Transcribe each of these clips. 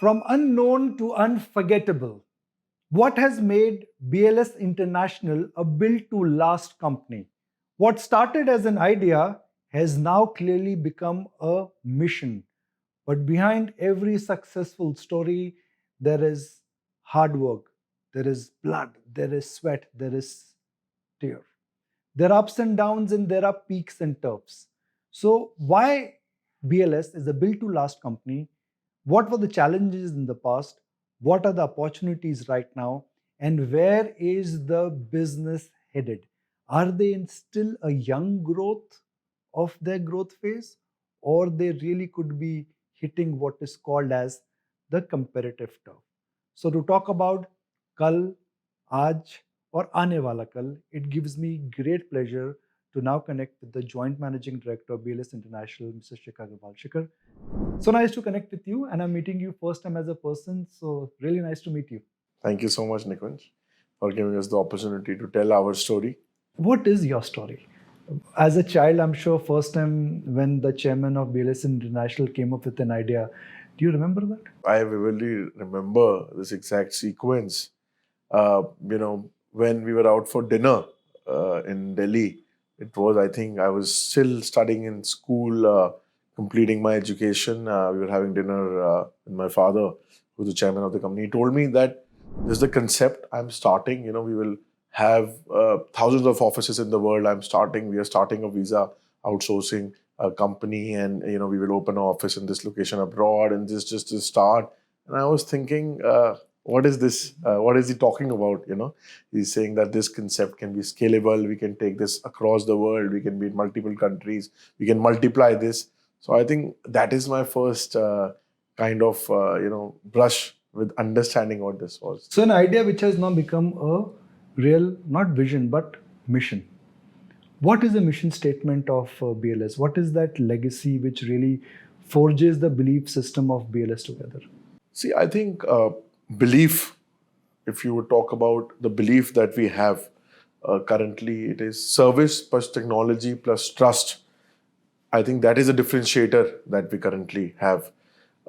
From unknown to unforgettable, what has made BLS International a built to last company? What started as an idea has now clearly become a mission. But behind every successful story, there is hard work, there is blood, there is sweat, there is tear. There are ups and downs, and there are peaks and troughs. So, why BLS is a built to last company? What were the challenges in the past? What are the opportunities right now? And where is the business headed? Are they in still a young growth of their growth phase, or they really could be hitting what is called as the comparative turf? So, to talk about Kal, Aaj, or Aane Wala Kal, it gives me great pleasure to now connect with the Joint Managing Director of BLS International, Mr. Shikhar Aggarwal. Shikhar, so nice to connect with you, and I'm meeting you first time as a person, so really nice to meet you. Thank you so much, Nikunj, for giving us the opportunity to tell our story. What is your story? As a child, I'm sure first time when the chairman of BLS International came up with an idea, do you remember that? I vividly remember this exact sequence. When we were out for dinner in Delhi, it was, I think, I was still studying in school, completing my education. We were having dinner with my father, who's the chairman of the company. He told me that this is the concept I'm starting. We will have thousands of offices in the world. We are starting a visa outsourcing company, and we will open an office in this location abroad, and this just to start. And I was thinking, what is this? What is he talking about? He's saying that this concept can be scalable. We can take this across the world. We can be in multiple countries. We can multiply this. So I think that is my first brush with understanding what this was. So an idea which has now become a real, not vision, but mission. What is the mission statement of BLS? What is that legacy which really forges the belief system of BLS together? See, I think belief, if you would talk about the belief that we have currently, it is service plus technology plus trust. I think that is a differentiator that we currently have.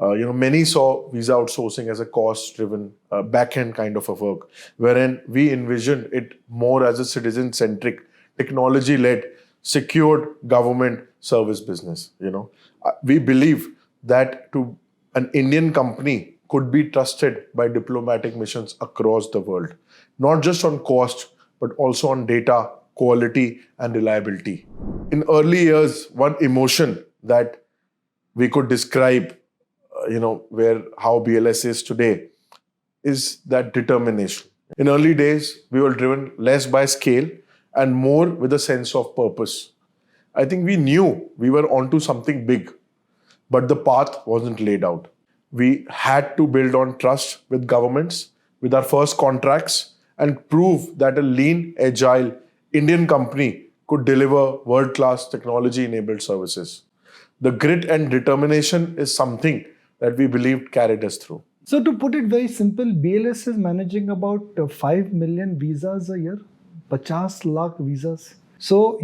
Many saw visa outsourcing as a cost-driven, back-end kind of a work, wherein we envision it more as a citizen-centric, technology-led, secured government service business. We believe that an Indian company could be trusted by diplomatic missions across the world, not just on cost, but also on data, quality, and reliability. In early years, one emotion that we could describe, how BLS is today, is that determination. In early days, we were driven less by scale and more with a sense of purpose. I think we knew we were onto something big, but the path wasn't laid out. We had to build on trust with governments, with our first contracts, and prove that a lean, agile Indian company could deliver world-class technology-enabled services. The grit and determination is something that we believed carried us through. So to put it very simple, BLS is managing about 5 million visas a year, 50 lakh visas. So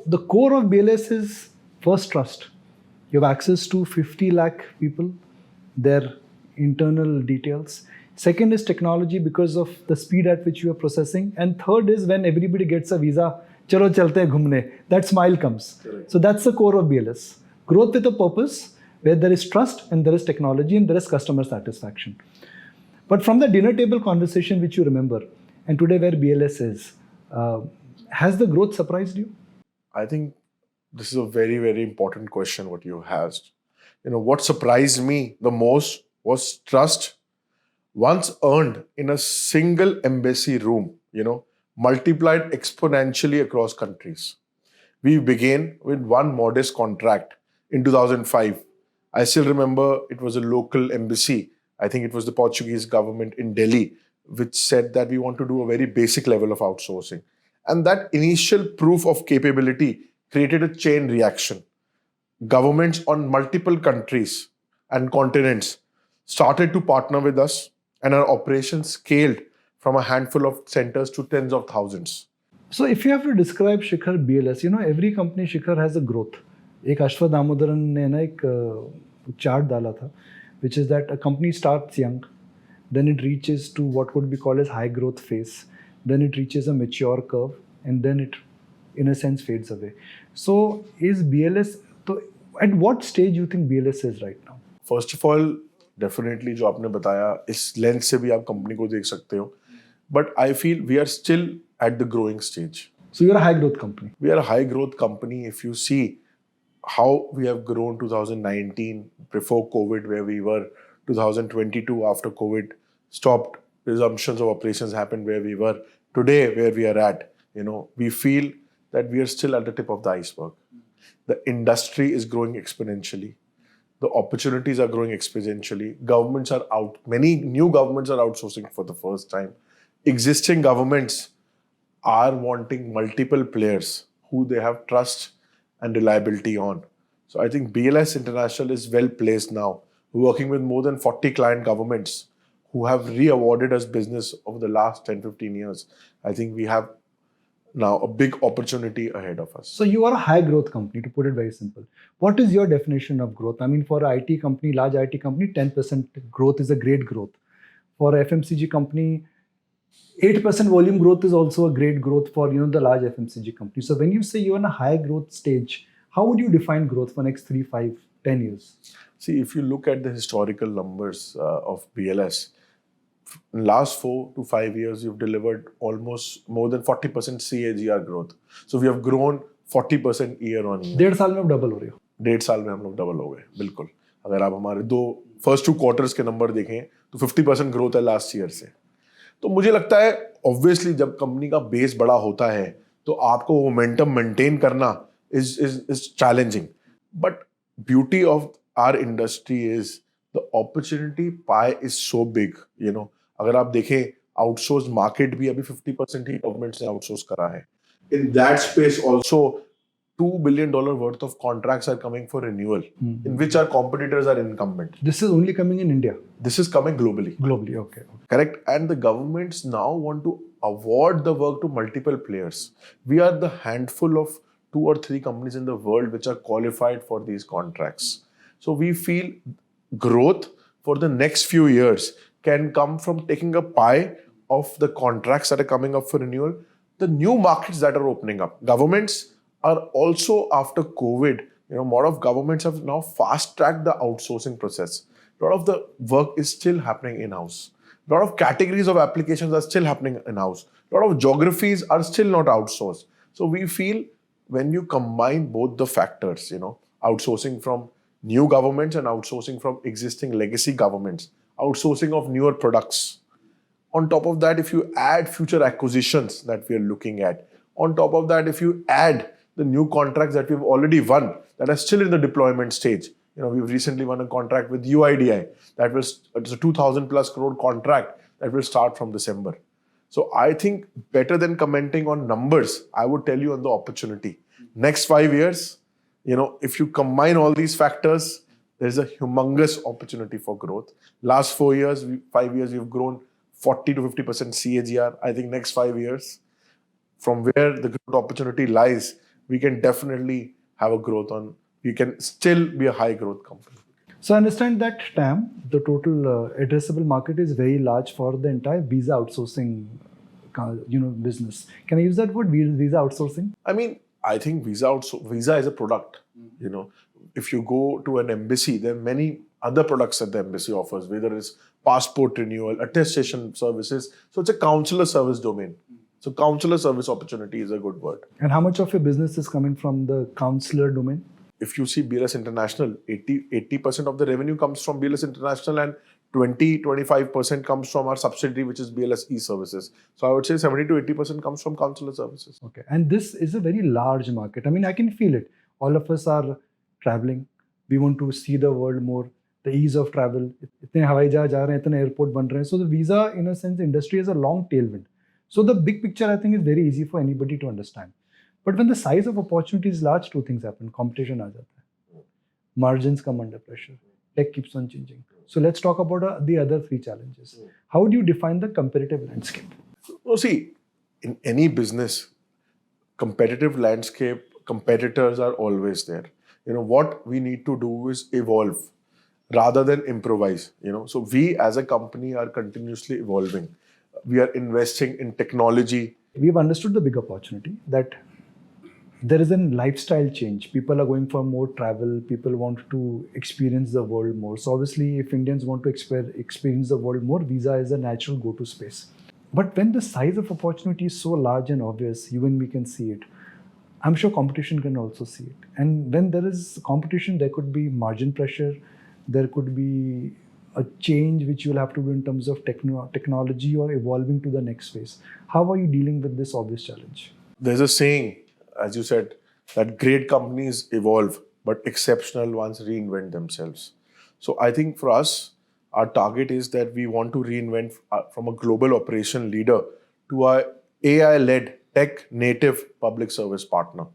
the core of BLS is first trust. You have access to 50 lakh people, their internal details. Second is technology because of the speed at which you are processing. And third is when everybody gets a visa, chalo chalte hain ghumne, that smile comes. Correct. So that's the core of BLS. Growth with a purpose, where there is trust and there is technology and there is customer satisfaction. But from the dinner table conversation which you remember, and today where BLS is, has the growth surprised you? I think this is a very, very important question what you asked. What surprised me the most was trust once earned in a single embassy room, multiplied exponentially across countries. We began with one modest contract in 2005. I still remember it was a local embassy. I think it was the Portuguese government in Delhi, which said that we want to do a very basic level of outsourcing. And that initial proof of capability created a chain reaction. Governments on multiple countries and continents started to partner with us, and our operations scaled from a handful of centers to tens of thousands. So if you have to describe Shikhar BLS, every company Shikhar has a growth. एक अश्वथ दामोदरन ने ना एक chart डाला था which is that a company starts young, then it reaches to what would be called as high growth phase, then it reaches a mature curve, and then it, in a sense, fades away. So is BLS, so at what stage you think BLS is right now? First of all definitely जो आपने बताया इस lens से भी आप company को देख सकते हो, but I feel we are still at the growing stage. So you're a high growth company. We are a high growth company. If you see how we have grown 2019 before COVID, where we were 2022 after COVID stopped, resumptions of operations happened, where we were today, where we are at, we feel that we are still at the tip of the iceberg. The industry is growing exponentially. The opportunities are growing exponentially. Governments are out. Many new governments are outsourcing for the first time. Existing governments are wanting multiple players who they have trust and reliability on. So I think BLS International is well placed now, working with more than 40 client governments who have re-awarded us business over the last 10-15 years. I think we have now a big opportunity ahead of us. So you are a high growth company, to put it very simple. What is your definition of growth? I mean, for an IT company, large IT company, 10% growth is a great growth. For a FMCG company, 8% volume growth is also a great growth for the large FMCG company. So when you say you're in a high growth stage, how would you define growth for next 3, 5, 10 years? See, if you look at the historical numbers of BLS, in last 4 to 5 years, you've delivered almost more than 40% CAGR growth. So we have grown 40% year on year. 1.5 साल में आप double हो रहे हो. 1.5 साल में हम लोग डबल हो गए, बिल्कुल. अगर आप हमारे फर्स्ट 2 क्वार्टर्स के नंबर देखें तो 50% ग्रोथ है लास्ट ईयर से. तो मुझे लगता है ऑब्वियसली जब कंपनी का बेस बड़ा होता है तो आपको मोमेंटम मेंटेन करना is challenging. But beauty of our industry is the opportunity pie is so big. अगर आप देखें आउटसोर्स मार्केट भी अभी 50% ही गवर्नमेंट ने आउटसोर्स करा है. In that space also $2 billion worth of contracts are coming for renewal, in which our competitors are incumbent. This is only coming in India. This is coming globally. Globally, okay. Correct. And the governments now want to award the work to multiple players. We are the handful of 2 or 3 companies in the world which are qualified for these contracts. So we feel growth for the next few years can come from taking a pie of the contracts that are coming up for renewal, the new markets that are opening up. Governments are also, after COVID, a lot of governments have now fast-tracked the outsourcing process. A lot of the work is still happening in-house. A lot of categories of applications are still happening in-house. A lot of geographies are still not outsourced. So we feel when you combine both the factors, outsourcing from new governments and outsourcing from existing legacy governments, outsourcing of newer products. On top of that, if you add future acquisitions that we are looking at, on top of that, if you add the new contracts that we've already won that are still in the deployment stage. We've recently won a contract with UIDI it's a 2,000 plus crore contract that will start from December. So I think better than commenting on numbers, I would tell you on the opportunity. Next 5 years, if you combine all these factors, there's a humongous opportunity for growth. Last 4 years, 5 years, we've grown 40 to 50% CAGR. I think next 5 years, from where the growth opportunity lies, we can definitely have a growth on. We can still be a high growth company. So I understand that TAM, the total addressable market, is very large for the entire visa outsourcing, business. Can I use that word, visa outsourcing? I mean, I think visa is a product. If you go to an embassy, there are many other products that the embassy offers, whether it's passport renewal, attestation services. So it's a consular service domain. So consular service opportunity is a good word. And how much of your business is coming from the consular domain? If you see BLS International, 80% of the revenue comes from BLS International and 20-25% comes from our subsidiary, which is BLS e-services. So I would say 70 to 80% comes from consular services. Okay. And this is a very large market. I mean, I can feel it. All of us are traveling. We want to see the world more. The ease of travel. इतने हवाई जहाज आ रहे हैं, इतने airport बन रहे हैं. So the visa, in a sense, industry has a long tailwind. So the big picture, I think, is very easy for anybody to understand. But when the size of opportunity is large, 2 things happen. Competition aa jata hai. Margins come under pressure. Tech keeps on changing. So let's talk about the other 3 challenges. How do you define the competitive landscape? Well, see, in any business, competitive landscape, competitors are always there. What we need to do is evolve. rather than improvise. So we as a company are continuously evolving. We are investing in technology. We've understood the big opportunity that there is a lifestyle change. People are going for more travel. People want to experience the world more. So obviously, if Indians want to experience the world more, visa is a natural go-to space. But when the size of opportunity is so large and obvious, you and me can see it. I'm sure competition can also see it. And when there is competition, there could be margin pressure. There could be a change which you'll have to do in terms of technology or evolving to the next phase. How are you dealing with this obvious challenge? There's a saying, as you said, that great companies evolve, but exceptional ones reinvent themselves. So I think for us, our target is that we want to reinvent from a global operation leader to a AI-led tech native public service partner.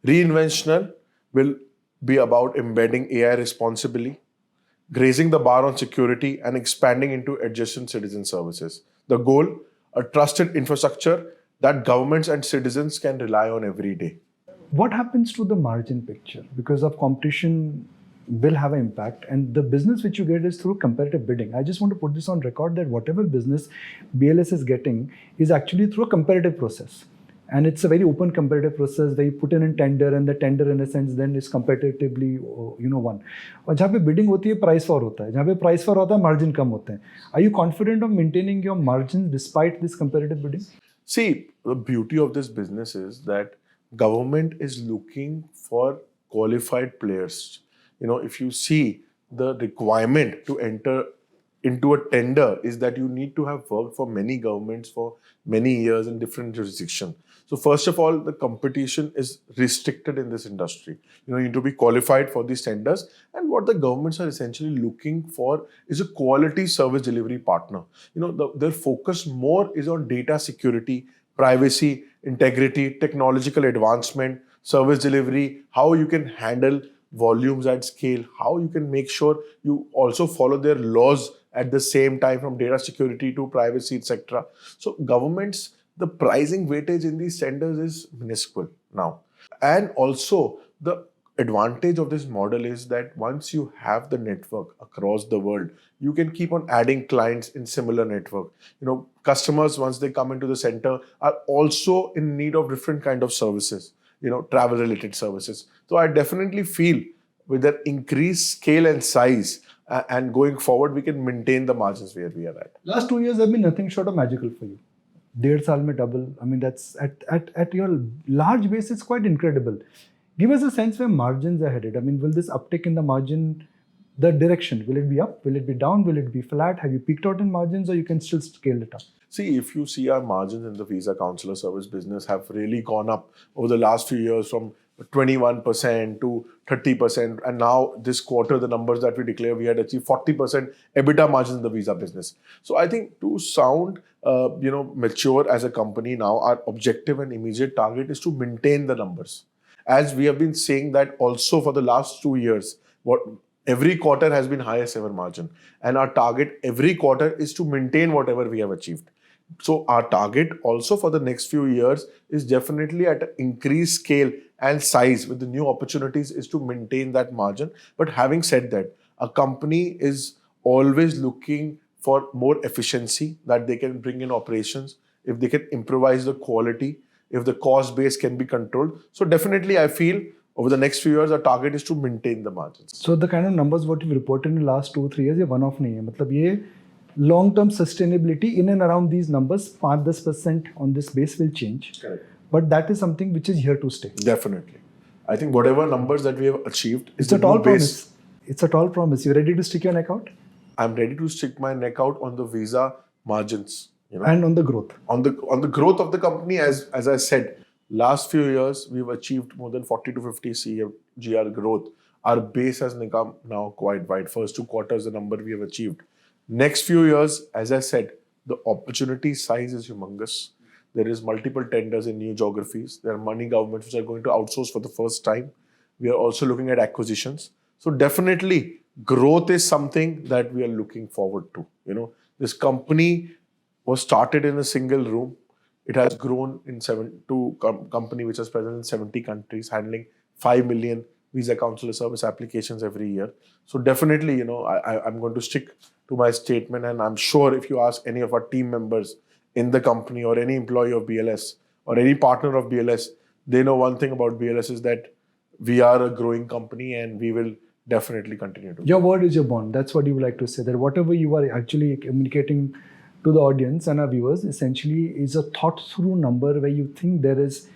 Reinventional will be about embedding AI responsibly, raising the bar on security, and expanding into adjacent citizen services. The goal, a trusted infrastructure that governments and citizens can rely on every day. What happens to the margin picture? Because of competition will have an impact, and the business which you get is through competitive bidding. I just want to put this on record that whatever business BLS is getting is actually through a competitive process. And it's a very open competitive process where you put in a tender, and the tender in a sense then is competitively won. और जहाँ पे bidding होती है price war होता है, जहाँ पे price war होता है margin कम होते हैं. Are you confident of maintaining your margins despite this competitive bidding? See, the beauty of this business is that government is looking for qualified players. If you see, the requirement to enter into a tender is that you need to have worked for many governments for many years in different jurisdictions. So first of all, the competition is restricted in this industry. You need to be qualified for these tenders. And what the governments are essentially looking for is a quality service delivery partner. Their focus more is on data security, privacy, integrity, technological advancement, service delivery, how you can handle volumes at scale, how you can make sure you also follow their laws at the same time, from data security to privacy, etc. So governments, the pricing weightage in these tenders is minuscule now. And also the advantage of this model is that once you have the network across the world, you can keep on adding clients in similar network. Customers, once they come into the center, are also in need of different kind of services, travel related services. So I definitely feel with that increased scale and size, and going forward, we can maintain the margins where we are at. Last 2 years have been nothing short of magical for you. 1.5 साल में double. I mean, that's at your large base, it's quite incredible. Give us a sense where margins are headed. I mean, will this uptick in the margin, the direction, will it be up? Will it be down? Will it be flat? Have you peaked out in margins, or you can still scale it up? See, if you see, our margins in the visa counselor service business have really gone up over the last few years from 21% to 30%. And now this quarter, the numbers that we declare, we had achieved 40% EBITDA margins in the visa business. So I think to sound, mature as a company now, our objective and immediate target is to maintain the numbers. As we have been saying that also for the last 2 years, every quarter has been highest ever margin. And our target every quarter is to maintain whatever we have achieved. So our target also for the next few years is definitely at an increased scale and size with the new opportunities is to maintain that margin. But having said that, a company is always looking for more efficiency that they can bring in operations, if they can improvise the quality, if the cost base can be controlled. So definitely I feel over the next few years, our target is to maintain the margins. So the kind of numbers what you've reported in the last 2-3 years, ये one-off नहीं है. मतलब ये long-term sustainability in and around these numbers, 5-10% on this base will change. Correct. But that is something which is here to stay. Definitely. I think whatever numbers that we have achieved is It's a the tall new base. promise. It's a tall promise. You ready to stick your neck out? I'm ready to stick my neck out on the visa margins. And on the growth. On the growth of the company, as I said, last few years we've achieved more than 40 to 50 CAGR growth. Our base has become now quite wide. First 2 quarters, the number we have achieved. Next few years, as I said, the opportunity size is humongous. There is multiple tenders in new geographies. There are many governments which are going to outsource for the first time. We are also looking at acquisitions. So definitely, growth is something that we are looking forward to. This company was started in a single room. It has grown to company which is present in 70 countries, handling 5 million visa consular service applications every year. So definitely, I'm going to stick to my statement, and I'm sure if you ask any of our team members in the company or any employee of BLS or any partner of BLS, they know one thing about BLS is that we are a growing company and we will definitely continue to. Your word is your bond. That's what you would like to say. That whatever you are actually communicating to the audience and our viewers essentially is a thought through number where you think there is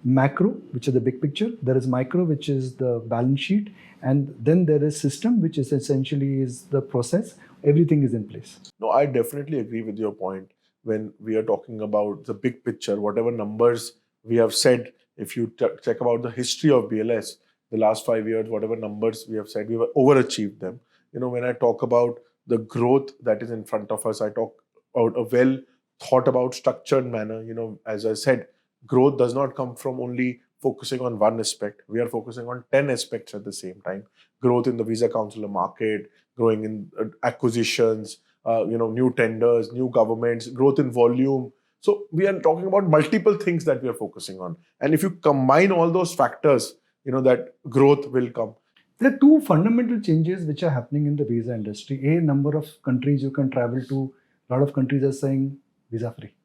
macro, which is the big picture, there is micro, which is the balance sheet, and then there is system, which is essentially is the process. Everything is in place. No, I definitely agree with your point. When we are talking about the big picture, whatever numbers we have said, if you check about the history of BLS, the last 5 years, whatever numbers we have said, we have overachieved them. When I talk about the growth that is in front of us, I talk about a well thought about structured manner. As I said, growth does not come from only focusing on one aspect. We are focusing on 10 aspects at the same time. Growth in the visa consular market, growing in acquisitions, new tenders, new governments, growth in volume. So we are talking about multiple things that we are focusing on. And if you combine all those factors, that growth will come. There are two fundamental changes which are happening in the visa industry. A number of countries you can travel to, a lot of countries are saying visa free.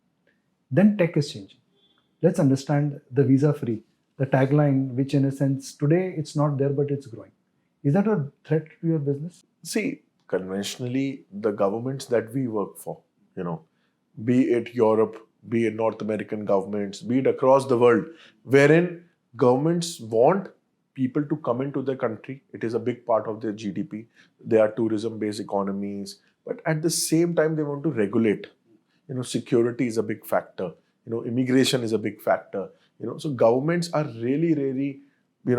Then tech is changing. Let's understand the visa free, the tagline, which in a sense today it's not there, but it's growing. Is that a threat to your business? See, conventionally, the governments that we work for, be it Europe, be it North American governments, be it across the world, wherein governments want people to come into their country. It is a big part of their GDP. They are tourism-based economies, but at the same time, they want to regulate. Security is a big factor. Immigration is a big factor. So governments are really, really,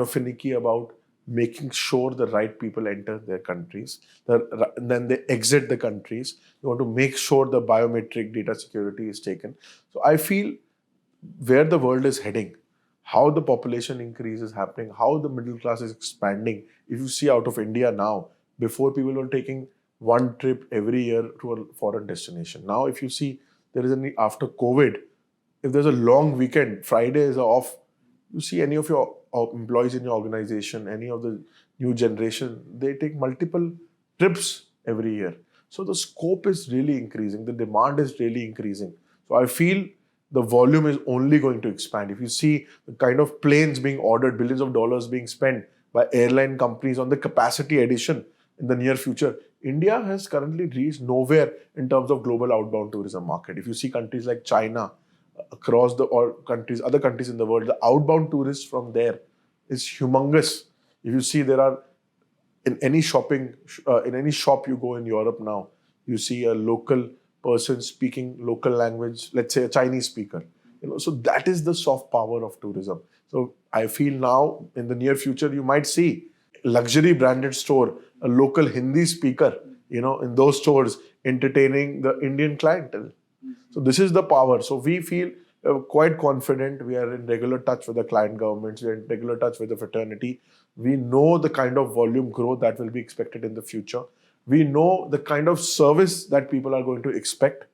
finicky about making sure the right people enter their countries. Then they exit the countries. They want to make sure the biometric data security is taken. So I feel where the world is heading, how the population increase is happening, how the middle class is expanding. If you see out of India now, before people were taking one trip every year to a foreign destination. Now, if you see, there is after COVID, if there's a long weekend, Fridays are off, you see any of your employees in your organization, any of the new generation, they take multiple trips every year. So the scope is really increasing. The demand is really increasing. So I feel the volume is only going to expand. If you see the kind of planes being ordered, billions of dollars being spent by airline companies on the capacity addition in the near future, India has currently reached nowhere in terms of global outbound tourism market. If you see countries like China, across other countries in the world, the outbound tourists from there is humongous. If you see, there are in any shop you go in Europe now, you see a local person speaking local language, let's say a Chinese speaker. So that is the soft power of tourism. So I feel now in the near future, you might see luxury branded store, a local Hindi speaker, in those stores entertaining the Indian clientele. So this is the power. So we feel quite confident. We are in regular touch with the client governments. We are in regular touch with the fraternity. We know the kind of volume growth that will be expected in the future. We know the kind of service that people are going to expect.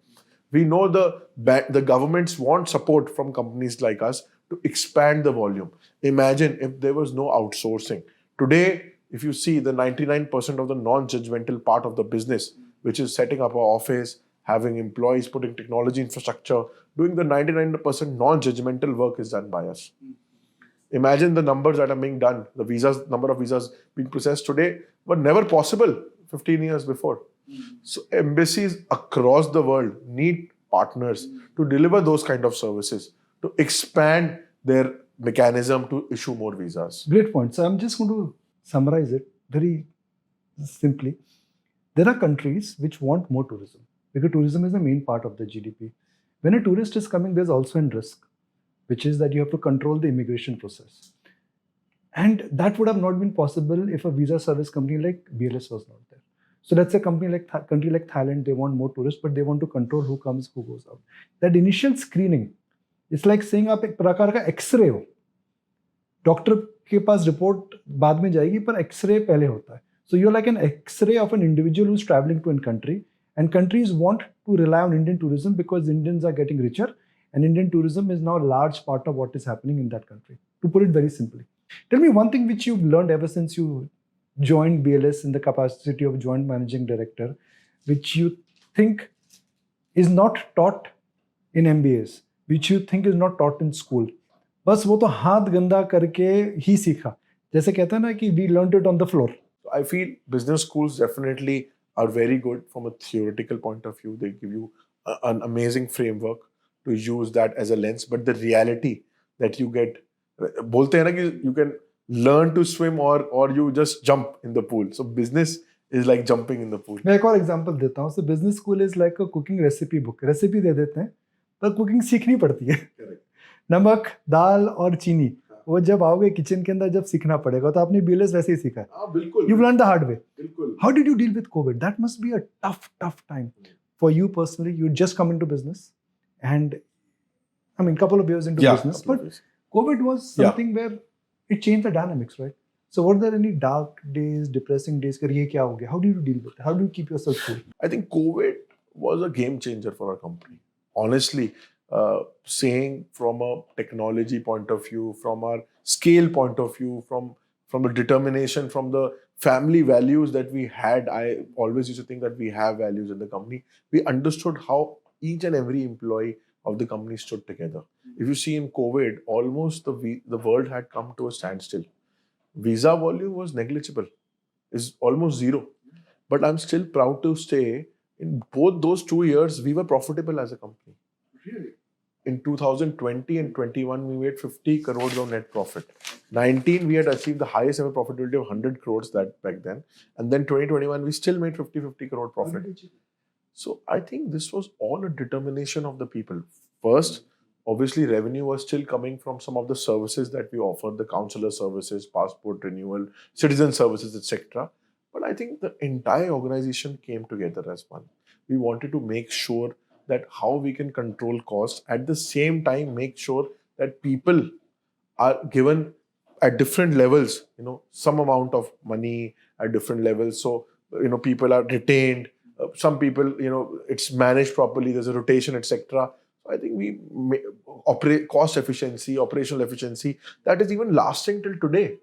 We know the governments want support from companies like us to expand the volume. Imagine if there was no outsourcing. Today, if you see the 99% of the non-judgmental part of the business, which is setting up an office, having employees, putting technology infrastructure, doing the 99% non-judgmental work is done by us. Imagine the numbers that are being done. The number of visas being processed today were never possible 15 years before. So embassies across the world need partners to deliver those kind of services, to expand their mechanism to issue more visas. Great point. So I'm just going to summarize it very simply. There are countries which want more tourism because tourism is the main part of the GDP. When a tourist is coming, there's also a risk, which is that you have to control the immigration process. And that would have not been possible if a visa service company like BLS was not there. So let's say a country like Thailand, they want more tourists, but they want to control who comes, who goes out. That initial screening, it's like saying आप एक प्रकार का x ray हो. Doctor के पास report बाद में जाएगी, पर एक्सरे पहले होता है. So you're like an X-ray of an individual who's traveling to a country, and countries want to rely on Indian tourism because Indians are getting richer, and Indian tourism is now a large part of what is happening in that country. To put it very simply. Tell me one thing which you've learned ever since you joined BLS in the capacity of joint managing director, which you think is not taught in MBAs, which you think is not taught in school. बस वो तो हाथ गंदा करके ही सीखा. जैसे कहते हैं ना कि we learned it on the floor. I feel business schools definitely are very good from a theoretical point of view. They give you an amazing framework to use that as a lens. But the reality that you get, बोलते हैं ना कि you can learn to swim or you just jump in the pool. So business is like jumping in the pool. मैं एक और example देता हूँ. So business school is like a cooking recipe book. Recipe दे देते हैं, पर cooking सीखनी पड़ती है. नमक, दाल और चीनी, वो जब आओगे किचन के अंदर जब सीखना पड़ेगा. तो आपने BLS वैसे ही सीखा है. बिल्कुल. You've learned the hard way. बिल्कुल. How did you deal with COVID? That must be a tough time for you personally. You just come into business, and I mean, couple of years into business, but COVID was something where it changed the dynamics, right? So, were there any dark days, depressing days? How do you deal with it? How do you keep yourself cool? I think COVID was a game changer for our company. Honestly, saying from a technology point of view, from our scale point of view, from the determination, from the family values that we had. I always used to think that we have values in the company. We understood how each and every employee of the company stood together. If you see in COVID, almost the world had come to a standstill. Visa volume was negligible, is almost zero. But I'm still proud to say, in both those 2 years, we were profitable as a company. Really? In 2020 and 21, we made 50 crores of net profit. 19, we had achieved the highest ever profitability of 100 crores that back then. And then 2021, we still made 50 crore profit. So I think this was all a determination of the people. First, obviously, revenue was still coming from some of the services that we offered, the counselor services, passport renewal, citizen services, etc. But I think the entire organization came together as one. We wanted to make sure that how we can control costs, at the same time make sure that people are given at different levels, some amount of money at different levels. So, people are retained. Some people, it's managed properly. There's a rotation, etc. I think we operate cost efficiency, operational efficiency, that is even lasting till today.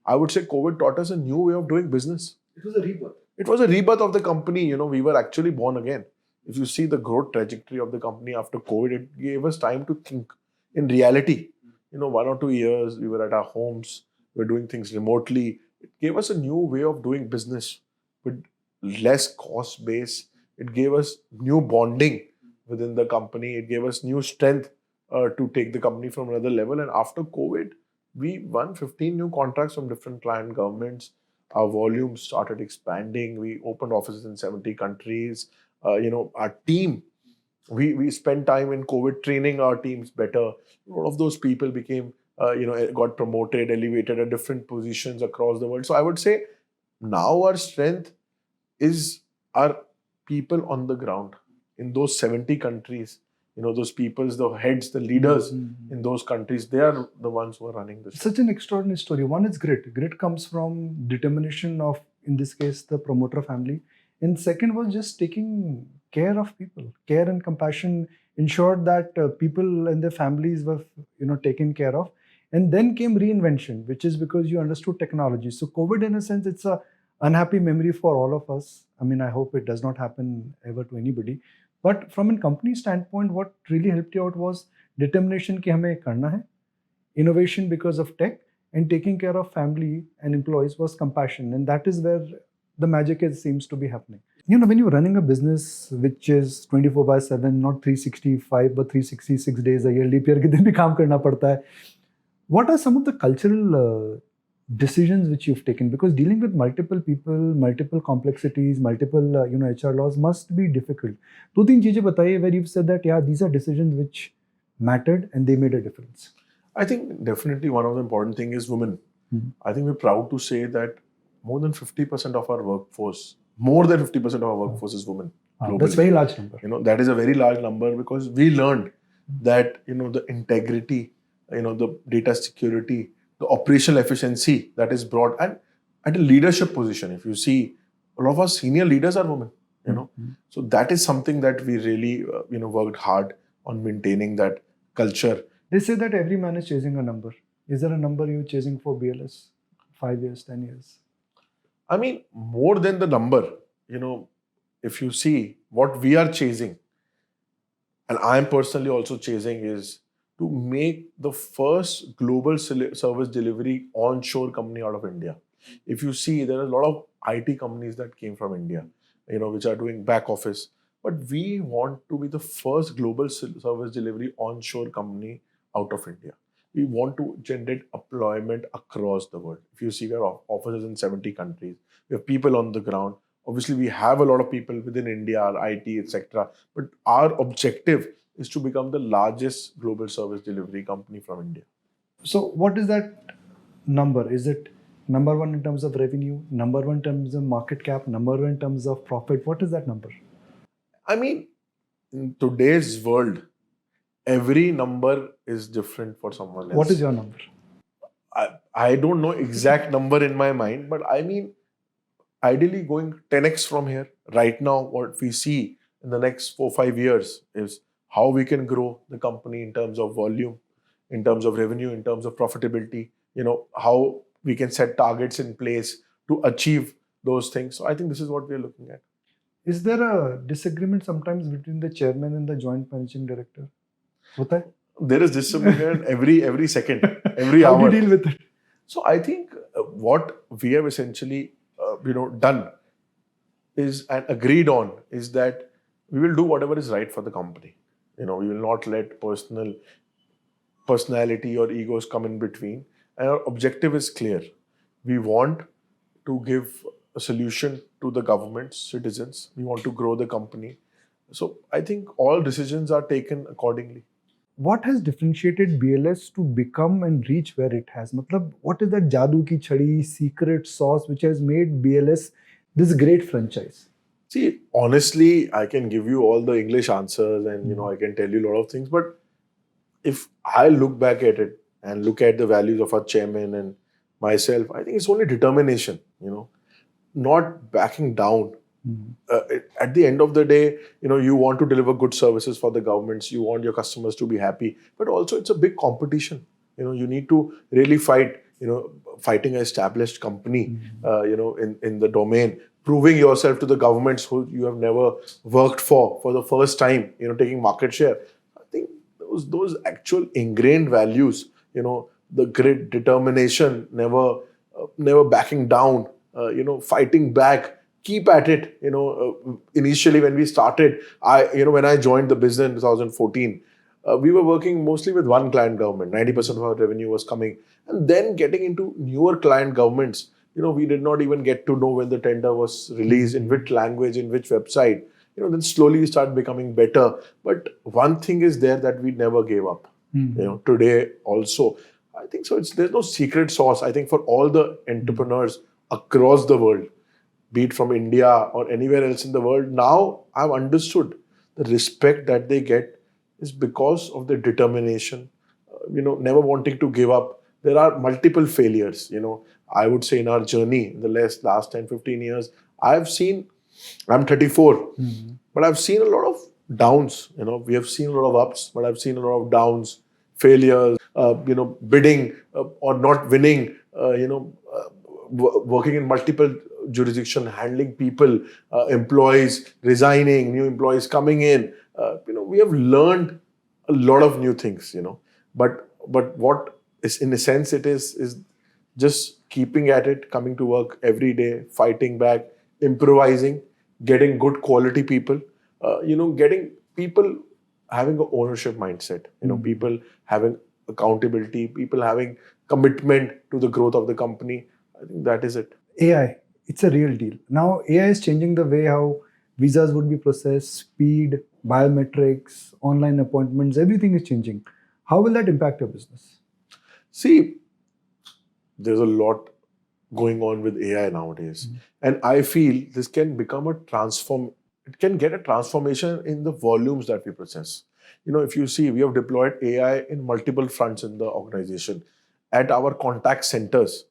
I would say COVID taught us a new way of doing business. It was a rebirth. It was a rebirth of the company. We were actually born again. If you see the growth trajectory of the company after COVID, it gave us time to think. In reality, 1 or 2 years, we were at our homes, we were doing things remotely. It gave us a new way of doing business with less cost base. It gave us new bonding within the company. It gave us new strength to take the company from another level. And after COVID, we won 15 new contracts from different client governments. Our volume started expanding. We opened offices in 70 countries. Our team, we spent time in COVID training our teams better. A lot of those people became, got promoted, elevated at different positions across the world. So I would say now our strength is our people on the ground in those 70 countries. Those people, the heads, the leaders in those countries, they are the ones who are running this. Such an extraordinary story. One is grit. Grit comes from determination of, in this case, the promoter family. And second was just taking care of people. Care and compassion ensured that people and their families were, taken care of. And then came reinvention, which is because you understood technology. So COVID, in a sense, it's a unhappy memory for all of us. I mean, I hope it does not happen ever to anybody. But from a company standpoint, what really helped you out was determination कि हमें करना है, innovation because of tech, and taking care of family and employees was compassion. And that is where the magic seems to be happening. When you're running a business which is 24/7, not 365, but 366 days a year, leap year के दिन भी काम करना पड़ता है. What are some of the cultural decisions which you've taken? Because dealing with multiple people, multiple complexities, multiple HR laws must be difficult. 2-3 चीजें बताइए where you've said that, yeah, these are decisions which mattered and they made a difference. I think definitely one of the important thing is women. I think we're proud to say that more than 50% of our workforce, is women. Globally. That's a very large number. That is a very large number because we learned that, the integrity, the data security, the operational efficiency that is brought, and at a leadership position, if you see, a lot of our senior leaders are women, So that is something that we really, worked hard on maintaining that culture. They say that every man is chasing a number. Is there a number you're chasing for BLS? 5 years, 10 years? I mean, more than the number, you know, if you see what we are chasing, and I'm personally also chasing, is to make the first global service delivery onshore company out of India. If you see, there are a lot of IT companies that came from India, you know, which are doing back office. But we want to be the first global service delivery onshore company out of India. We want to generate employment across the world. If you see, we have offices in 70 countries. We have people on the ground. Obviously, we have a lot of people within India, our IT, etc. But our objective is to become the largest global service delivery company from India. So, what is that number? Is it number one in terms of revenue, number one in terms of market cap, number one in terms of profit? What is that number? I mean, in today's world, every number is different for someone else. What is your number? I don't know exact number in my mind, but I mean, ideally going 10x from here. Right now, what we see in the next 4-5 years is how we can grow the company in terms of volume, in terms of revenue, in terms of profitability, you know, how we can set targets in place to achieve those things. So I think this is what we are looking at. Is there a disagreement sometimes between the chairman and the joint managing director? Hota hai? There is disagreement every second, every How do hour. you deal with it? So I think what we have essentially, done is and agreed on is that we will do whatever is right for the company. You know, we will not let personality or egos come in between. And our objective is clear. We want to give a solution to the government, citizens. We want to grow the company. So I think all decisions are taken accordingly. What has differentiated BLS to become and reach where it has? Matlab, what is that jadoo ki chhadi, secret sauce which has made BLS this great franchise? See, honestly, I can give you all the English answers and, you know, I can tell you a lot of things. But if I look back at it and look at the values of our chairman and myself, I think it's only determination, you know, not backing down. At the end of the day, you know, you want to deliver good services for the governments. You want your customers to be happy, but also it's a big competition. You know, you need to really fight. You know, fighting an established company. You know, in the domain, proving yourself to the governments who you have never worked for the first time. You know, taking market share. I think those actual ingrained values. You know, the grit, determination, never backing down. You know, fighting back. Keep at it. You know, initially when we started, when I joined the business in 2014, we were working mostly with one client government. 90% of our revenue was coming, and then getting into newer client governments. You know, we did not even get to know when the tender was released, in which language, in which website. You know, then slowly we start becoming better. But one thing is there that we never gave up. You know, today also, I think so. There's no secret sauce. I think for all the entrepreneurs across the world, be it from India or anywhere else in the world, now I've understood the respect that they get is because of their determination, never wanting to give up. There are multiple failures, I would say in our journey in the last 10, 15 years, I'm 34, but I've seen a lot of downs, we have seen a lot of ups, but I've seen a lot of downs, failures, bidding or not winning, working in multiple jurisdiction, handling people, employees resigning, new employees coming in. We have learned a lot of new things, But what is, in a sense, it is just keeping at it, coming to work every day, fighting back, improvising, getting good quality people, getting people having an ownership mindset, people having accountability, people having commitment to the growth of the company. I think that is it. AI, it's a real deal. Now, AI is changing the way how visas would be processed, speed, biometrics, online appointments, everything is changing. How will that impact your business? See, there's a lot going on with AI nowadays. And I feel this can become it can get a transformation in the volumes that we process. If you see, we have deployed AI in multiple fronts in the organization. At our contact centers,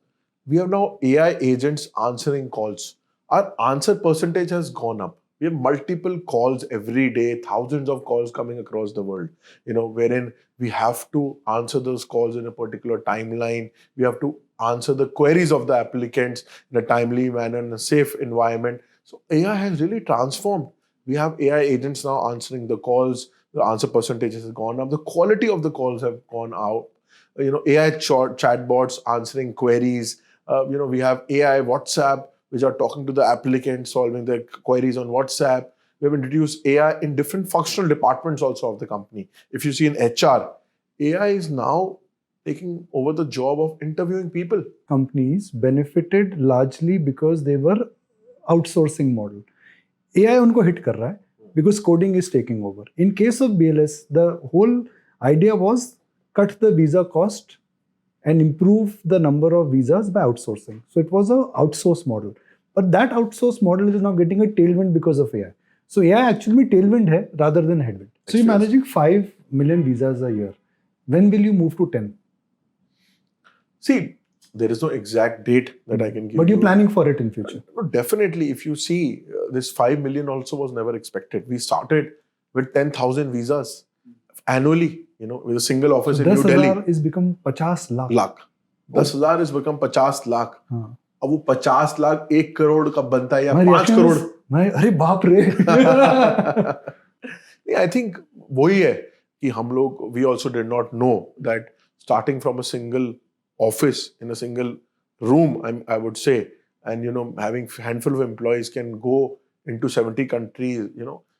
we have now AI agents answering calls. Our answer percentage has gone up. We have multiple calls every day, thousands of calls coming across the world, wherein we have to answer those calls in a particular timeline. We have to answer the queries of the applicants in a timely manner, in a safe environment. So AI has really transformed. We have AI agents now answering the calls. The answer percentages have gone up. The quality of the calls have gone out. AI chatbots answering queries. We have AI WhatsApp, which are talking to the applicant, solving their queries on WhatsApp. We have introduced AI in different functional departments also of the company. If you see in HR, AI is now taking over the job of interviewing people. Companies benefited largely because they were outsourcing model. AI उनको hit कर रहा है because coding is taking over. In case of BLS, the whole idea was cut the visa cost and improve the number of visas by outsourcing. So it was a outsource model. But that outsource model is now getting a tailwind because of AI. So AI actually tailwind hai rather than headwind. So you're managing 5 million visas a year. When will you move to 10? See, there is no exact date that I can give you. But you're planning for it in future. Definitely, if you see, this 5 million also was never expected. We started with 10,000 visas annually, with a single office in New Delhi. 10,000 is become 50 lakh. 10,000 is become 50 lakh. अब वो 50 लाख 1 करोड़ का बनता है या 5 करोड़ अरे बाप रे I think वही है कि हम लोग we also did not know that starting from a single office in a single room, I would say, and having handful of employees can go into 70 countries,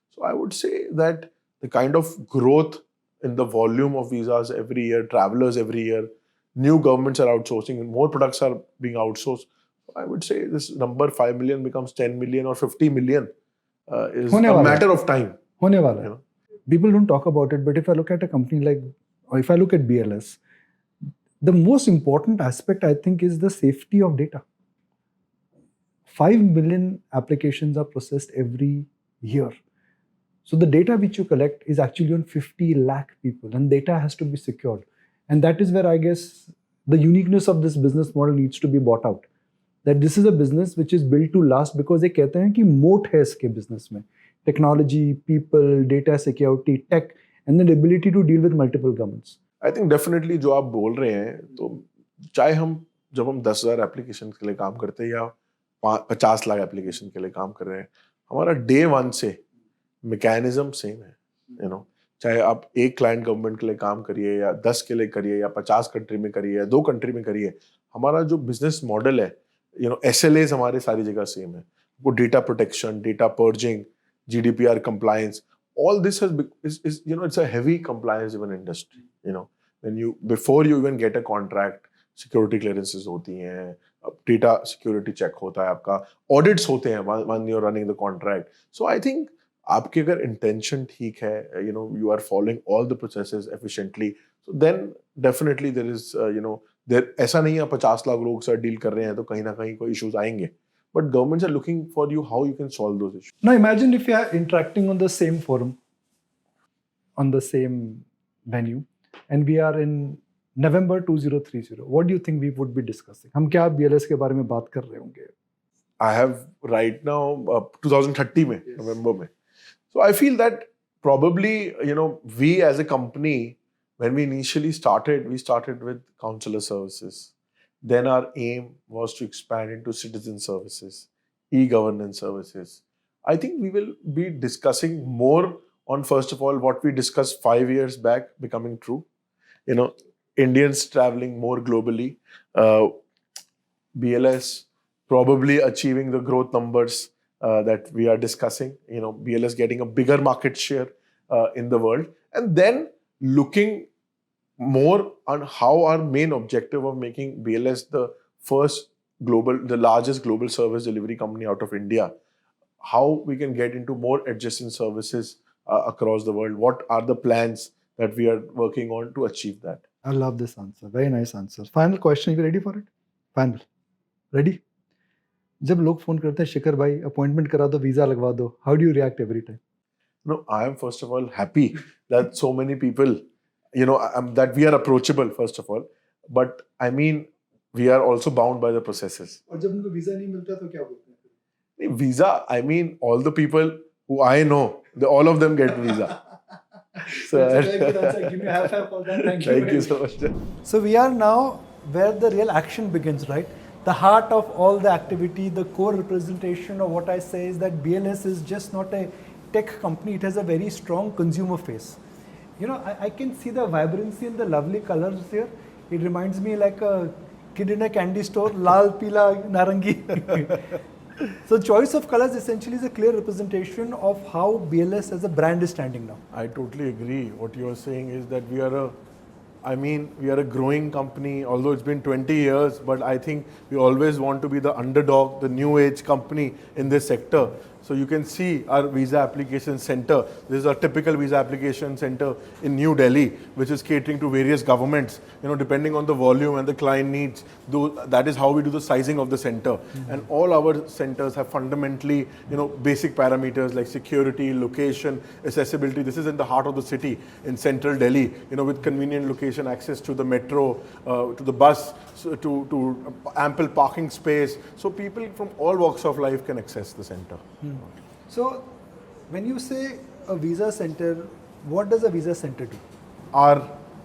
so I would say that the kind of growth in the volume of visas every year, travelers every year, new governments are outsourcing, more products are being outsourced. I would say this number 5 million becomes 10 million or 50 million is a matter of time. होने वाला है. People don't talk about it, but if I look at a company like, or if I look at BLS, the most important aspect I think is the safety of data. 5 million applications are processed every year. So the data which you collect is actually on 50 lakh people, and data has to be secured. And that is where I guess the uniqueness of this business model needs to be bought out. That this is a business which is built to last because they कहते हैं कि moat है इसके business में. Technology, people, data security, tech, and the ability to deal with multiple governments. I think definitely जो आप बोल रहे हैं, तो चाहे जब हम 10,000 एप्लीकेशन के लिए काम करते हैं या 50 लाख एप्लीकेशन के लिए काम कर रहे हैं, हमारा डे 1 से मैकेनिज्म सेम है. चाहे आप एक क्लाइंट गवर्नमेंट के लिए काम करिए या 10 के लिए करिए या 50 कंट्री में करिए या 2 कंट्री में करिए, हमारा जो बिजनेस मॉडल है, SLAs हमारे सारी जगह सेम है. वो data protection, data purging, GDPR compliance, all this is it's a heavy compliance driven industry. When before you even get a contract, security clearances होती हैं, data security check होता है आपका, audits होते हैं when you're running the contract. So I think आपके अगर intention ठीक है, you are following all the processes efficiently, so then definitely there is ऐसा नहीं है 50 लाख लोग से डील कर रहे हैं तो कहीं ना कहीं कोई issues आएंगे. But governments are looking for you how you can solve those issues. Now imagine if you are interacting on the same forum, on the same venue, and we are in November 2030. What do you think we would be discussing? हम क्या BLS के बारे में बात कर रहे होंगे? I have right now 2030 में, yes. November में. So I feel that probably we as a company, when we initially started, we started with counselor services. Then our aim was to expand into citizen services, e-governance services. I think we will be discussing more on, first of all, what we discussed 5 years back becoming true. Indians traveling more globally, BLS probably achieving the growth numbers that we are discussing, BLS getting a bigger market share in the world, and then looking more on how our main objective of making BLS the largest global service delivery company out of India, how we can get into more adjacent services across the world. What are the plans that we are working on to achieve that? I love this answer. Very nice answer. Final question. You ready for it? Final. Ready? जब लोग phone करते हैं शिखर भाई appointment करा दो, visa लगवा दो, how do you react every time? No, I am first of all happy that so many people that we are approachable, first of all, but I mean we are also bound by the processes. और जब उनको visa नहीं मिलता तो क्या बोलते हैं? Visa, I mean all the people who I know, all of them get visa. So, That's a very good answer. Give me a high five for that. Thank you. thank very you so much. So we are now where the real action begins, right? The heart of all the activity, the core representation of what I say is that BLS is just not a tech company, it has a very strong consumer face. You know, I can see the vibrancy and the lovely colors here. It reminds me like a kid in a candy store, lal, pila, narangi. So choice of colors essentially is a clear representation of how BLS as a brand is standing now. I totally agree. What you are saying is that we are a growing company, although it's been 20 years, but I think we always want to be the underdog, the new age company in this sector. So you can see our visa application center. This is a typical visa application center in New Delhi, which is catering to various governments. You know, depending on the volume and the client needs, that is how we do the sizing of the center. And all our centers have fundamentally, basic parameters like security, location, accessibility. This is in the heart of the city in central Delhi, with convenient location, access to the metro, to the bus, to ample parking space. So people from all walks of life can access the center. So, when you say a visa center, what does a visa center do? Our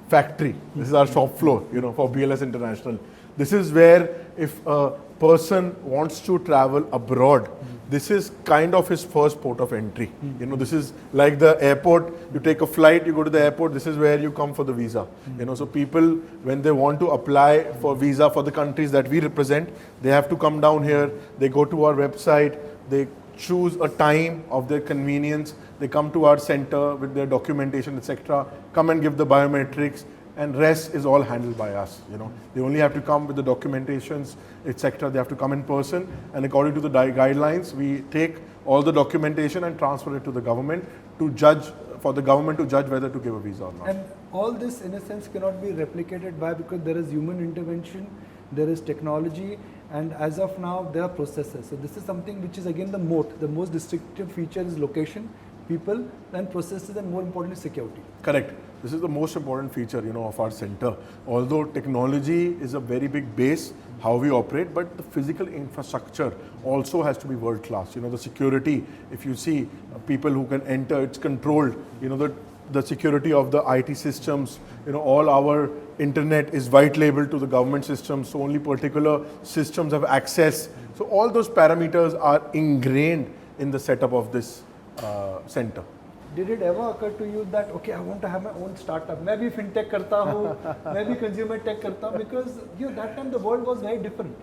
factory, this is our shop floor, for BLS International. This is where if a person wants to travel abroad, this is kind of his first port of entry. This is like the airport. You take a flight, you go to the airport, this is where you come for the visa. So people, when they want to apply for visa for the countries that we represent, they have to come down here, they go to our website, they choose a time of their convenience, they come to our center with their documentation, etc., come and give the biometrics, and rest is all handled by us. They only have to come with the documentations, etc. They have to come in person, and according to the guidelines, we take all the documentation and transfer it to the government to judge, for the government to judge whether to give a visa or not. And all this, in a sense, cannot be replicated because there is human intervention, there is technology, and as of now, there are processes. So this is something which is again the moat. The most distinctive feature is location, people, and processes, and more importantly, security. Correct. This is the most important feature, of our center. Although technology is a very big base, how we operate, but the physical infrastructure also has to be world class. The security, if you see people who can enter, it's controlled. The security of the IT systems, all our internet is white labeled to the government systems, so only particular systems have access. So all those parameters are ingrained in the setup of this center. Did it ever occur to you that, okay, I want to have my own startup? Maybe fintech karta hu, maybe consumer tech karta hu, because that time the world was very different.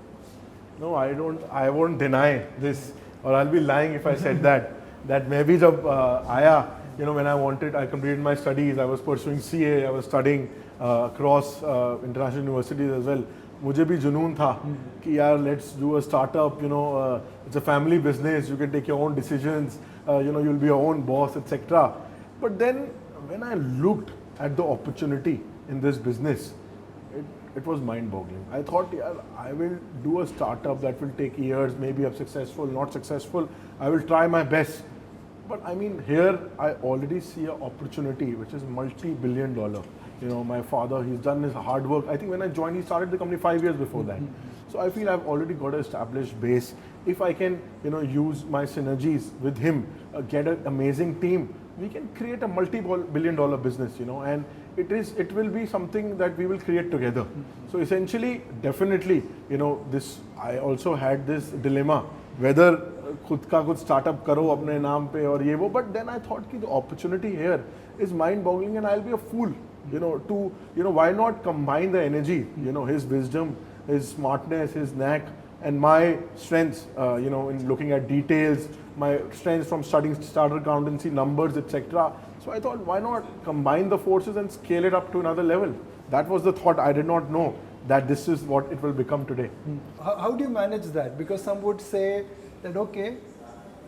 No, I won't deny this, or I'll be lying if I said that. That maybe jab aaya, when I completed my studies, I was pursuing CA, I was studying across international universities as well. मुझे भी जुनून था कि यार let's do a startup, it's a family business, you can take your own decisions, you'll be your own boss, etc. But then when I looked at the opportunity in this business, it was mind-boggling. I thought, yeah, I will do a startup that will take years, maybe I'm successful, not successful, I will try my best. But I mean, here I already see an opportunity which is multi-billion dollar. My father, he's done his hard work. I think when I joined, he started the company 5 years before that. So I feel I've already got an established base. If I can, use my synergies with him, get an amazing team, we can create a multi-billion dollar business, and it will be something that we will create together. So essentially, definitely, I also had this dilemma, whether खुद का कुछ startup करो अपने नाम पे और ये वो, but then I thought कि the opportunity here is mind-boggling and I'll be a fool, why not combine the energy, his wisdom, his smartness, his knack, and my strengths, in looking at details, my strengths from studying starter accountancy, numbers, etc. So I thought, why not combine the forces and scale it up to another level? That was the thought. I did not know that this is what it will become today. How do you manage that? Because some would say that, okay,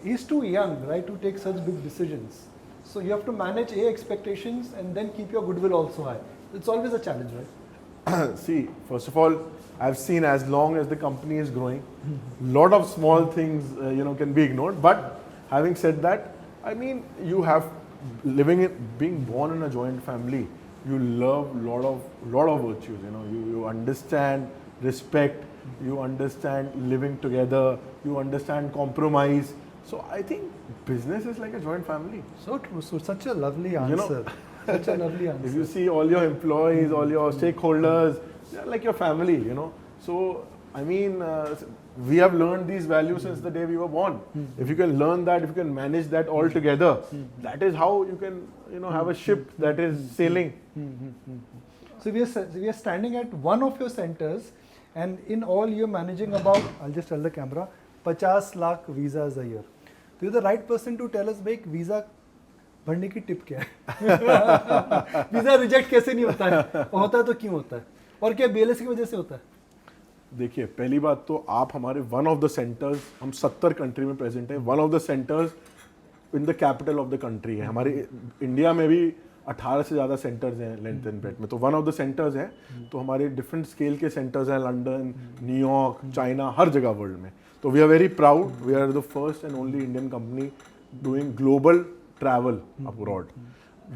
he's too young, right, to take such big decisions. So you have to manage expectations and then keep your goodwill also high. It's always a challenge, right? See, first of all, I've seen as long as the company is growing, lot of small things, can be ignored. But having said that, I mean, you have being born in a joint family, you love lot of virtues. You understand respect, you understand living together, you understand compromise. So I think business is like a joint family. So true. So such a lovely You know, answer. Such a lovely answer. If you see all your employees, all your stakeholders, they're like your family, you know. So, I mean, we have learned these values since the day we were born. If you can learn that, if you can manage that all together, that is how you can, you know, have a ship that is sailing. So we are standing at one of your centers, and in all you're managing about, I'll just tell the camera, 50 lakh visas a year. So you're the right person to tell us, भाई visa भरने की tip क्या है? Visa reject कैसे नहीं होता है? और होता है तो क्यों होता है? और क्या BLS की वजह से होता है? देखिए, पहली बात तो आप हमारे वन ऑफ द सेंटर्स, हम 70 कंट्री में प्रेजेंट हैं, one of the centres in the capital of the country है. हमारे इंडिया में भी 18 से ज़्यादा सेंटर्स हैं लेंथ एंड ब्रेड्थ में, तो वन ऑफ द सेंटर्स हैं. तो हमारे डिफरेंट स्केल के सेंटर्स हैं, लंदन, न्यूयॉर्क, चाइना, हर जगह वर्ल्ड में. तो we are very proud, we are the first and only Indian company doing global travel abroad.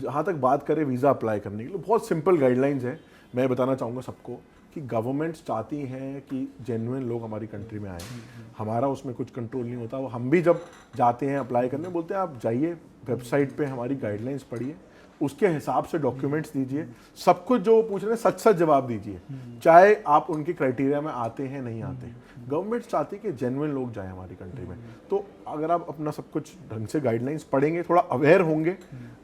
जहाँ तक बात करें वीज़ा अप्लाई करने के लिए, बहुत सिंपल गाइडलाइंस है. मैं बताना चाहूँगा सबको कि गवर्नमेंट्स चाहती हैं कि जेन्युइन लोग हमारी कंट्री में आएँ. हमारा उसमें कुछ कंट्रोल नहीं होता. वो हम भी जब जाते हैं अप्लाई करने, बोलते हैं आप जाइए वेबसाइट पे हमारी गाइडलाइंस पढ़िए, उसके हिसाब से डॉक्यूमेंट्स दीजिए, सब कुछ जो पूछ रहे हैं सच सच जवाब दीजिए, चाहे आप उनके क्राइटेरिया में आते हैं नहीं आते. गवर्नमेंट चाहती है कि जेन्युइन लोग जाएं हमारी कंट्री में. तो अगर आप अपना सब कुछ ढंग से गाइडलाइंस पढ़ेंगे, थोड़ा अवेयर होंगे,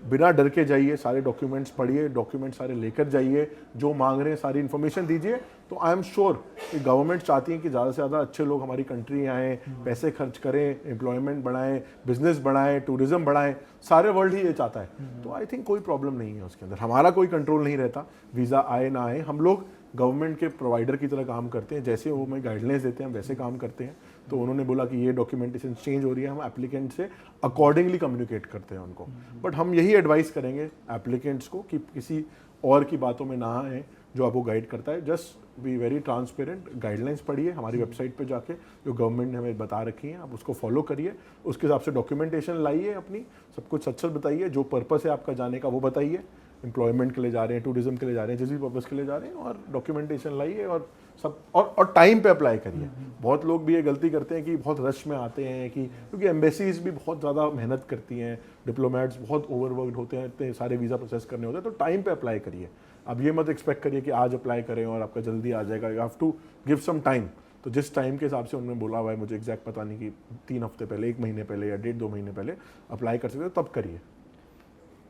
बिना डर के जाइए, सारे डॉक्यूमेंट्स पढ़िए, डॉक्यूमेंट्स सारे लेकर जाइए, जो मांग रहे हैं सारी इन्फॉर्मेशन दीजिए. तो आई एम श्योर कि गवर्नमेंट चाहती है कि ज़्यादा से ज़्यादा अच्छे लोग हमारी कंट्री आएँ, पैसे खर्च करें, एम्प्लॉयमेंट बढ़ाएं, बिजनेस बढ़ाएं, टूरिज्म बढ़ाएं. सारे वर्ल्ड ही ये चाहता है. तो आई थिंक कोई प्रॉब्लम नहीं है उसके अंदर. हमारा कोई कंट्रोल नहीं रहता, वीज़ा आए ना आए. हम लोग गवर्नमेंट के प्रोवाइडर की तरह काम करते हैं. जैसे वो हमें गाइडलाइंस देते हैं हम वैसे काम करते हैं. तो उन्होंने बोला कि ये डॉक्यूमेंटेशन चेंज हो रही है, हम एप्लीकेंट से अकॉर्डिंगली कम्युनिकेट करते हैं उनको. बट हम यही एडवाइस करेंगे एप्लीकेंट्स को कि किसी और की बातों में ना आए जो आपको गाइड करता है. Just be very transparent, guidelines पढ़िए हमारी वेबसाइट पे जाके, जो गवर्नमेंट ने हमें बता रखी है, आप उसको फॉलो करिए, उसके हिसाब से डॉक्यूमेंटेशन लाइए, अपनी सब कुछ सच सच बताइए, जो पर्पस है आपका जाने का वो बताइए, एम्प्लॉयमेंट के लिए जा रहे हैं, टूरिज्म के लिए जा रहे हैं, जिस भी पर्पस के लिए जा रहे हैं, और डॉक्यूमेंटेशन लाइए और सब और टाइम पे अप्लाई करिए. बहुत लोग भी ये गलती करते हैं कि बहुत रश में आते हैं, कि क्योंकि एम्बेसीज भी बहुत ज़्यादा मेहनत करती हैं, डिप्लोमेट्स बहुत ओवरवर्कड होते हैं, इतने सारे वीज़ा प्रोसेस करने होते हैं. तो टाइम पे अप्लाई करिए. अब ये मत एक्सपेक्ट करिए कि आज अप्लाई करें और आपका जल्दी आ जाएगा. You have to give some time. तो जिस टाइम के हिसाब से उन्होंने बोला हुआ है, मुझे एग्जैक्ट पता नहीं कि 3 हफ्ते पहले, 1 महीने पहले या 1.5-2 महीने पहले अप्लाई कर सकते हो, तब करिए.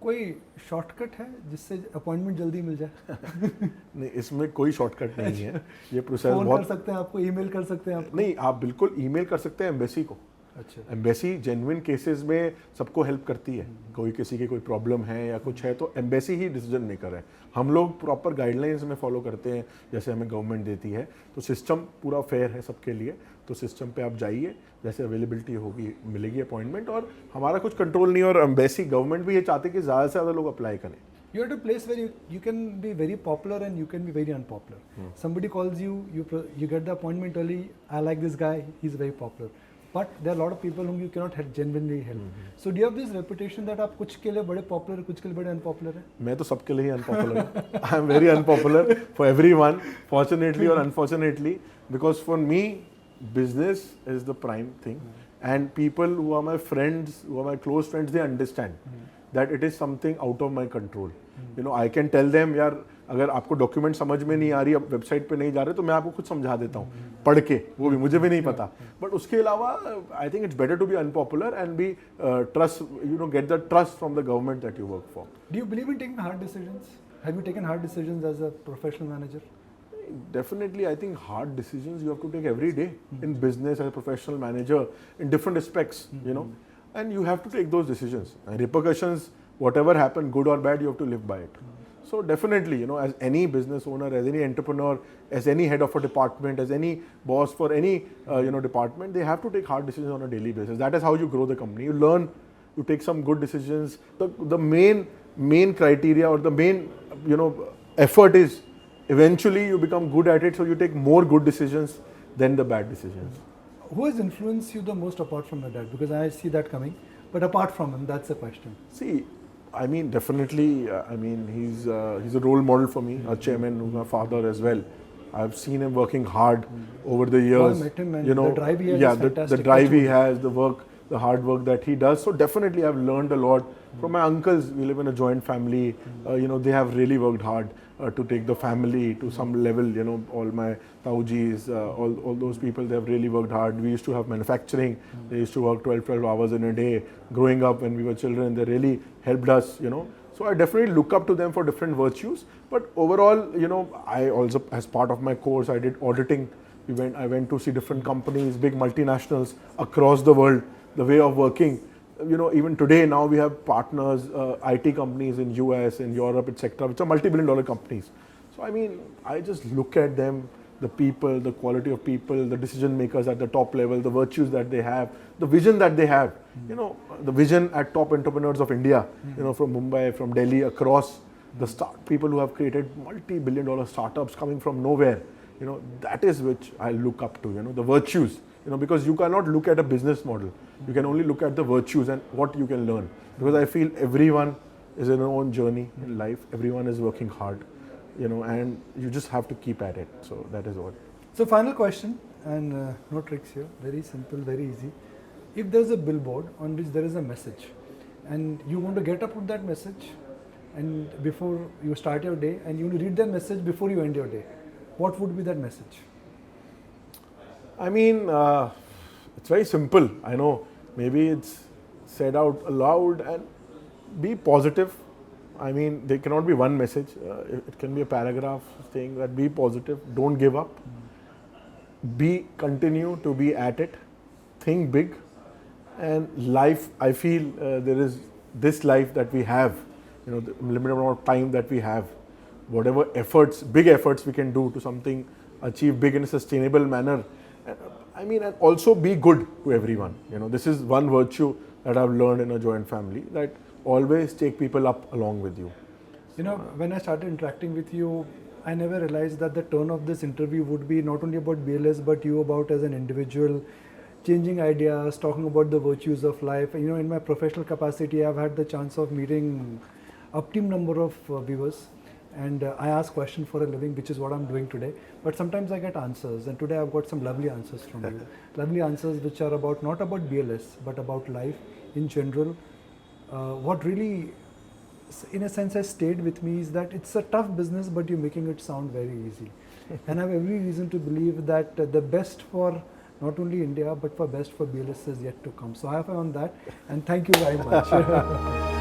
कोई शॉर्टकट है जिससे अपॉइंटमेंट जल्दी मिल जाए? नहीं, इसमें कोई शॉर्टकट नहीं है. ये प्रोसेस फोन बहुत कर सकते हैं आपको, ईमेल कर सकते हैं आपको? नहीं, आप बिल्कुल ईमेल कर सकते हैं एम्बेसी को. अच्छा. एम्बेसी जेन्युइन केसेस में सबको हेल्प करती है. कोई किसी की कोई प्रॉब्लम है या कुछ है तो एम्बेसी ही डिसीजन मेकर है. हम लोग प्रॉपर गाइडलाइंस में फॉलो करते हैं जैसे हमें गवर्नमेंट देती है. तो सिस्टम पूरा फेयर है सबके लिए. तो सिस्टम पे आप जाइए, जैसे अवेलेबिलिटी होगी मिलेगी अपॉइंटमेंट. और हमारा कुछ कंट्रोल नहीं है, और एम्बेसी गवर्नमेंट भी ये चाहते हैं कि ज़्यादा से ज़्यादा लोग अप्लाई करें. You're at a place where you can be very popular and you can be very unpopular. Somebody calls you, you get the appointment early. I like this guy, he's very popular. But there are a lot of people whom you cannot genuinely help. So do you have this reputation that आप कुछ के लिए बड़े popular, कुछ के लिए बड़े unpopular हैं? मैं तो सबके लिए ही unpopular हूँ. I am very unpopular for everyone, fortunately or unfortunately, because for me business is the prime thing. And people who are my friends, who are my close friends, they understand that it is something out of my control. You know, I can tell them, यार अगर आपको document समझ में नहीं आ रही, अब website पे नहीं जा रहे, तो मैं आपको खुद समझा देता हूँ पढ़ के, वो भी मुझे भी नहीं पता. बट उसके अलावा I think it's better to be unpopular and be trust, you know, get the trust from the government that you work for. Do you believe in taking hard decisions? Have you taken hard decisions as a professional manager? Definitely, I think hard decisions you have to take every day in business as a professional manager in different aspects, you know, and you have to take those decisions. And repercussions, whatever happen, good or bad, you have to live by it. So definitely, you know, as any business owner, as any entrepreneur, as any head of a department, as any boss for any department, they have to take hard decisions on a daily basis. That is how you grow the company. You learn, you take some good decisions. The main criteria or the main effort is eventually you become good at it, so you take more good decisions than the bad decisions. Who has influenced you the most apart from your dad? Because I see that coming, but apart from him, that's the question. See, I mean, definitely, he's a role model for me, a chairman who's my father as well. I've seen him working hard over the years. I met him, and you know, the drive he has yeah, is fantastic. the drive he has, the work the hard work that he does. So definitely I've learned a lot from my uncles. We live in a joint family. They have really worked hard to take the family to some level. All my taujis, all those people, they have really worked hard. We used to have manufacturing. They used to work 12 hours in a day. Growing up when we were children, they really helped us, So I definitely look up to them for different virtues. But overall, I also, as part of my course, I did auditing. I went to see different companies, big multinationals across the world, the way of working. Even today now we have partners, IT companies in US, in Europe, etc., which are multi-billion-dollar companies. So I just look at them, the people, the quality of people, the decision makers at the top level, the virtues that they have, the vision that they have. The vision at top entrepreneurs of India, from Mumbai, from Delhi, across the people who have created multi-billion-dollar startups coming from nowhere. That is which I look up to. The virtues. Because you cannot look at a business model. You can only look at the virtues and what you can learn. Because I feel everyone is in their own journey in life. Everyone is working hard, and you just have to keep at it. So that is what. So final question, and no tricks here, very simple, very easy. If there's a billboard on which there is a message, and you want to get up with that message, and before you start your day, and you want to read that message before you end your day, what would be that message? It's very simple. I know maybe it's said out aloud, and be positive. There cannot be one message. It can be a paragraph saying that be positive, don't give up, continue to be at it, think big. And life, I feel there is this life that we have, the limited amount of time that we have, whatever efforts, big efforts we can do to achieve big in a sustainable manner. And also be good to everyone. This is one virtue that I've learned in a joint family, that always take people up along with you. When I started interacting with you, I never realized that the turn of this interview would be not only about BLS, but you about as an individual, changing ideas, talking about the virtues of life. In my professional capacity, I've had the chance of meeting optimum number of viewers. And I ask questions for a living, which is what I'm doing today. But sometimes I get answers, and today I've got some lovely answers from you. Lovely answers which are not about BLS, but about life in general. What really, in a sense, has stayed with me is that it's a tough business, but you're making it sound very easy. And I have every reason to believe that the best for not only India, but for best for BLS is yet to come. So I have on that, and thank you very much.